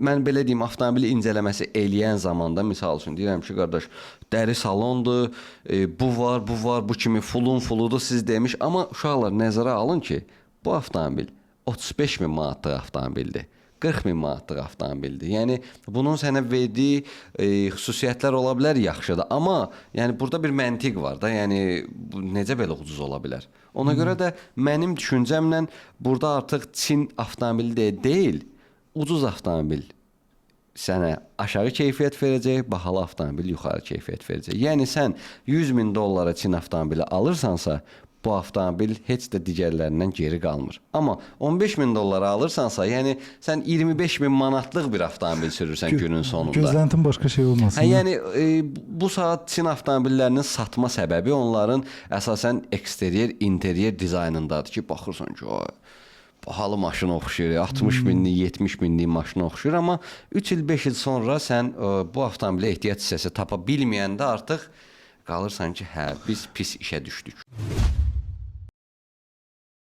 mən belə deyim, avtomobili incələməsi eləyən zamanda, misal üçün deyirəm ki, qardaş, dəri salondur, bu var, bu kimi fuludur siz demiş. Amma uşaqlar nəzərə alın ki, bu avtomobil 35 min manatlıq avtomobildir. 40 min manatlıq avtomobildir. Yəni, bunun sənə verdiyi xüsusiyyətlər ola bilər, yaxşıdır. Amma yəni, burada bir məntiq var da, yəni, necə belə ucuz ola bilər? Ona görə də mənim düşüncəmlə burada artıq Çin avtomobili deyil, ucuz avtomobil sənə aşağı keyfiyyət verəcək, bahalı avtomobil yuxarı keyfiyyət verəcək. Yəni, sən 100 min dollara Çin avtomobili alırsansa, bu avtomobil heç də digərlərindən geri qalmır. Amma 15 min dollara alırsansa, yəni sən 25 min manatlıq bir avtomobil sürürsən günün sonunda. Gözləntin başqa şey olmasın. Yəni bu saat Çin avtomobillərinin satma səbəbi onların əsasən eksteryer, interyer dizaynındadır ki, baxırsan ki, bahalı maşına oxşuyur, 60 minlik, 70 minlik maşına oxşuyur, amma 3 il, 5 il sonra sən bu avtomobilə ehtiyac hissəsi tapa bilməyəndə artıq qalırsan ki, hə, biz pis işə düşdük.